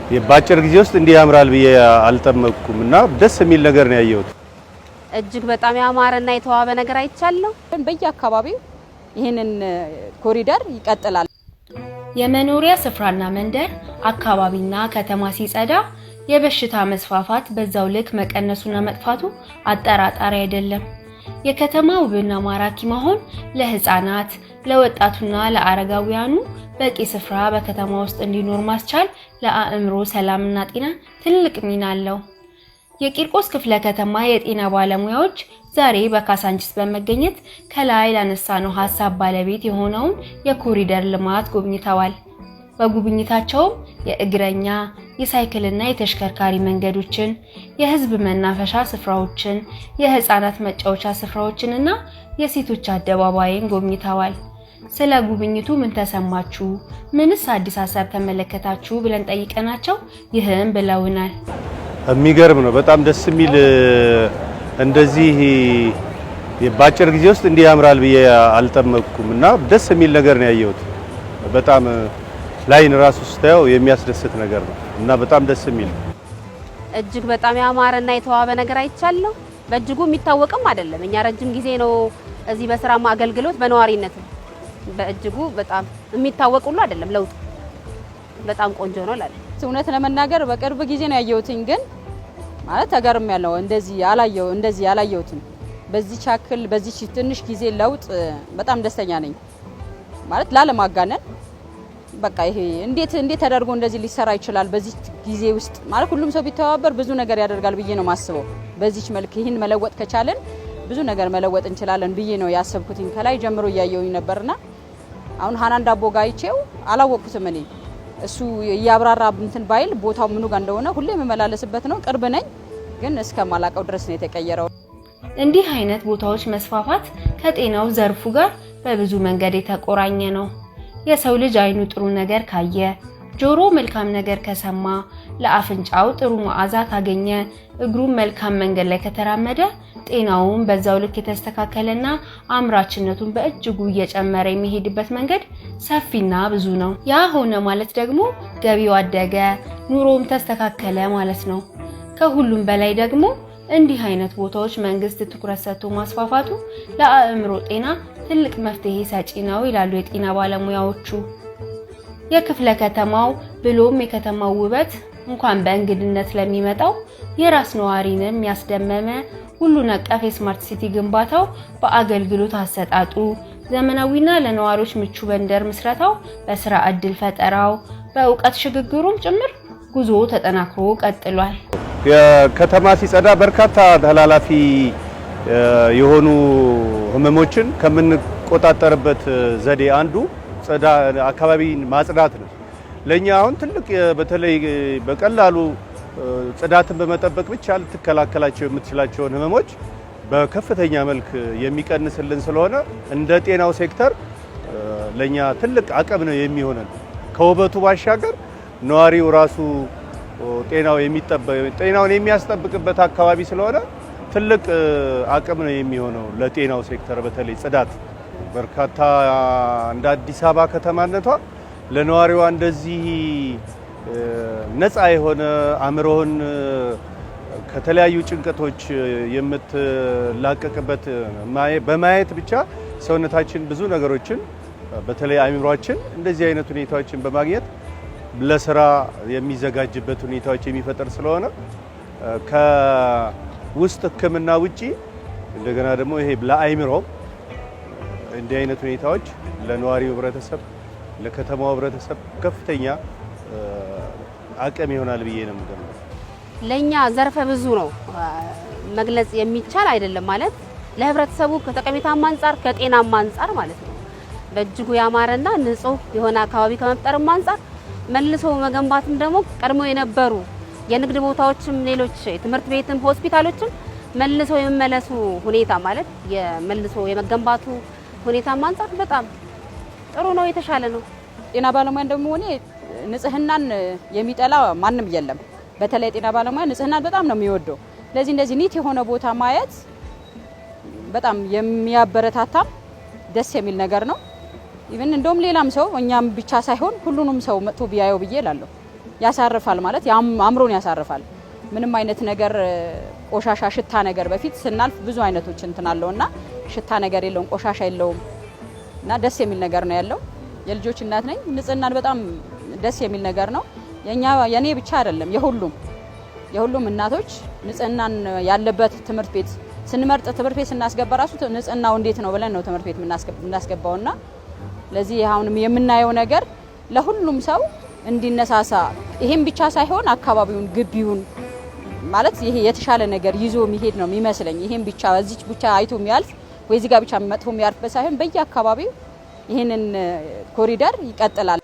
የባጭር ጊዜ ውስጥ እንዲህ ያምራል ብዬ አልጠመቅኩምና ደስ የሚል ነገር ነው ያየሁት። እጅግ በጣም ያማረና የተዋበ ነገር አይቻለሁ። በየአካባቢው ይሄንን ኮሪደር ይቀጥላል። የመኖሪያ ስፍራና መንደር አካባቢና ከተማ ሲጸዳ የበሽታ መስፋፋት በዛው ልክ መቀነሱና መጥፋቱ አጠራጣሪ አይደለም። የከተማ ውብና ማራኪ መሆን ለህፃናት ለወጣቱና ለአረጋውያኑ በቂ ስፍራ በከተማ ውስጥ እንዲኖር ማስቻል ለአእምሮ ሰላምና ጤና ትልቅ ሚና አለው። የቂርቆስ ክፍለ ከተማ የጤና ባለሙያዎች ዛሬ በካሳንቺስ በመገኘት ከላይ ላነሳነው ሐሳብ ባለቤት የሆነውን የኮሪደር ልማት ጎብኝተዋል። በጉብኝታቸውም የእግረኛ የሳይክልና የተሽከርካሪ መንገዶችን፣ የህዝብ መናፈሻ ስፍራዎችን፣ የህፃናት መጫወቻ ስፍራዎችንና የሴቶች አደባባይን ጎብኝተዋል። ስለ ጉብኝቱ ምን ተሰማችሁ? ምንስ አዲስ ሐሳብ ተመለከታችሁ ብለን ጠይቀናቸው ይህም ብለውናል። የሚገርም ነው። በጣም ደስ የሚል እንደዚህ የባጭር ጊዜ ውስጥ እንዲህ ያምራል ብዬ አልጠመቅኩምና ደስ የሚል ነገር ነው ያየሁት። በጣም ላይን ራሱ ስታየው የሚያስደስት ነገር ነው እና በጣም ደስ የሚል እጅግ በጣም ያማረና የተዋበ ነገር አይቻለሁ። በእጅጉ የሚታወቅም አይደለም። እኛ ረጅም ጊዜ ነው እዚህ በስራ አገልግሎት በነዋሪነት በእጅጉ በጣም የሚታወቅ ሁሉ አይደለም። ለውጥ በጣም ቆንጆ ነው ላለ እውነት ለመናገር በቅርብ ጊዜ ነው ያየሁትኝ፣ ግን ማለት ተገርም ያለው እንደዚህ ያላየሁትም በዚህ ቻክል በዚህ ትንሽ ጊዜ ለውጥ በጣም ደስተኛ ነኝ። ማለት ላለማጋነን በቃ ይሄ እንዴት ተደርጎ እንደዚህ ሊሰራ ይችላል በዚህ ጊዜ ውስጥ ማለት ሁሉም ሰው ቢተባበር ብዙ ነገር ያደርጋል ብዬ ነው ማስበው። በዚህ መልክ ይሄን መለወጥ ከቻለን ብዙ ነገር መለወጥ እንችላለን ብዬ ነው ያሰብኩትኝ። ከላይ ጀምሮ ያየውኝ ነበርና አሁን ሃናን ዳቦ ጋይቼው አላወቅኩትም እኔ እሱ ያብራራ እንትን ባይል ቦታው ምኑ ጋር እንደሆነ ሁሌ መመላለስበት ነው። ቅርብ ነኝ ግን እስከማላቀው ድረስ ነው የተቀየረው። እንዲህ አይነት ቦታዎች መስፋፋት ከጤናው ዘርፉ ጋር በብዙ መንገድ የተቆራኘ ነው። የሰው ልጅ አይኑ ጥሩ ነገር ካየ፣ ጆሮ መልካም ነገር ከሰማ፣ ለአፍንጫው ጥሩ መዓዛ ካገኘ፣ እግሩም መልካም መንገድ ላይ ከተራመደ ጤናውን በዛው ልክ የተስተካከለና አምራችነቱን በእጅጉ እየጨመረ የሚሄድበት መንገድ ሰፊና ብዙ ነው። ያ ሆነ ማለት ደግሞ ገቢው አደገ፣ ኑሮም ተስተካከለ ማለት ነው። ከሁሉም በላይ ደግሞ እንዲህ አይነት ቦታዎች መንግስት ትኩረት ሰጥቶ ማስፋፋቱ ለአእምሮ ጤና ትልቅ መፍትሄ ሰጪ ነው ይላሉ የጤና ባለሙያዎቹ። የክፍለ ከተማው ብሎም የከተማው ውበት እንኳን በእንግድነት ለሚመጣው የራስ ነዋሪንም ያስደመመ ሁሉን አቀፍ የስማርት ሲቲ ግንባታው በአገልግሎት አሰጣጡ ዘመናዊና ለነዋሪዎች ምቹ መንደር ምስረታው በስራ ዕድል ፈጠራው በእውቀት ሽግግሩም ጭምር ጉዞ ተጠናክሮ ቀጥሏል። የከተማ ሲጸዳ በርካታ ተላላፊ የሆኑ ህመሞችን ከምንቆጣጠርበት ዘዴ አንዱ አካባቢን ማጽዳት ነው። ለኛ አሁን ትልቅ በተለይ በቀላሉ ጽዳትን በመጠበቅ ብቻ ልትከላከላቸው የምትችላቸውን ህመሞች በከፍተኛ መልክ የሚቀንስልን ስለሆነ እንደ ጤናው ሴክተር ለኛ ትልቅ አቅም ነው የሚሆነን። ከውበቱ ባሻገር ነዋሪው ራሱ ጤናውን የሚያስጠብቅበት አካባቢ ስለሆነ ትልቅ አቅም ነው የሚሆነው ለጤናው ሴክተር። በተለይ ጽዳት በርካታ እንደ አዲስ አበባ ከተማነቷ ለነዋሪዋ እንደዚህ ነፃ የሆነ አእምሮን ከተለያዩ ጭንቀቶች የምትላቀቅበት በማየት ብቻ ሰውነታችን ብዙ ነገሮችን በተለይ አእምሮአችን እንደዚህ አይነት ሁኔታዎችን በማግኘት ለስራ የሚዘጋጅበት ሁኔታዎች የሚፈጠር ስለሆነ ከውስጥ ህክምና ውጪ እንደገና ደግሞ ይሄ ለአእምሮ እንዲህ አይነት ሁኔታዎች ለነዋሪው ህብረተሰብ ለከተማው ህብረተሰብ ከፍተኛ አቅም ይሆናል ብዬ ነው የምገምተው። ለኛ ዘርፈ ብዙ ነው መግለጽ የሚቻል አይደለም። ማለት ለህብረተሰቡ ከጠቀሜታም አንፃር ከጤናም አንፃር ማለት ነው በእጅጉ ያማረና ንጹህ የሆነ አካባቢ ከመፍጠርም አንፃር መልሶ መገንባትም ደግሞ ቀድሞ የነበሩ የንግድ ቦታዎችም ሌሎች ትምህርት ቤትም ሆስፒታሎችም መልሶ የመመለሱ ሁኔታ ማለት የመልሶ የመገንባቱ ሁኔታም አንፃር በጣም ጥሩ ነው፣ የተሻለ ነው። ጤና ባለሙያ እንደሆነ ንጽህናን የሚጠላ ማንም የለም። በተለይ ጤና ባለሙያ ንጽህናን በጣም ነው የሚወደው። ለዚህ እንደዚህ ኒት የሆነ ቦታ ማየት በጣም የሚያበረታታ ደስ የሚል ነገር ነው። ኢቭን እንደውም ሌላም ሰው እኛም ብቻ ሳይሆን ሁሉንም ሰው መጥቶ ቢያየው ብዬ እላለሁ። ያሳርፋል ማለት አእምሮን ያሳርፋል። ምንም አይነት ነገር ቆሻሻ ሽታ ነገር በፊት ስናልፍ ብዙ አይነቶች እንትናለውና ሽታ ነገር የለውም፣ ቆሻሻ የለውም እና ደስ የሚል ነገር ነው ያለው። የልጆች እናት ነኝ። ንጽህናን በጣም ደስ የሚል ነገር ነው። የኔ ብቻ አይደለም የሁሉም እናቶች ንጽህናን ያለበት ትምህርት ቤት ስንመርጥ ትምህርት ቤት ስናስገባ ራሱ ንጽህናው እንዴት ነው ብለን ነው ትምህርት ቤት የምናስገባውና ለዚህ አሁንም የምናየው ነገር ለሁሉም ሰው እንዲነሳሳ ይሄን ብቻ ሳይሆን አካባቢውን ግቢውን ማለት ይሄ የተሻለ ነገር ይዞ የሚሄድ ነው የሚመስለኝ። ይሄን ብቻ እዚች ብቻ አይቶ የሚያልፍ ወይ እዚህ ጋር ብቻ መጥቶ የሚያርፍበት ሳይሆን በየአካባቢው ይሄንን ኮሪደር ይቀጥላል።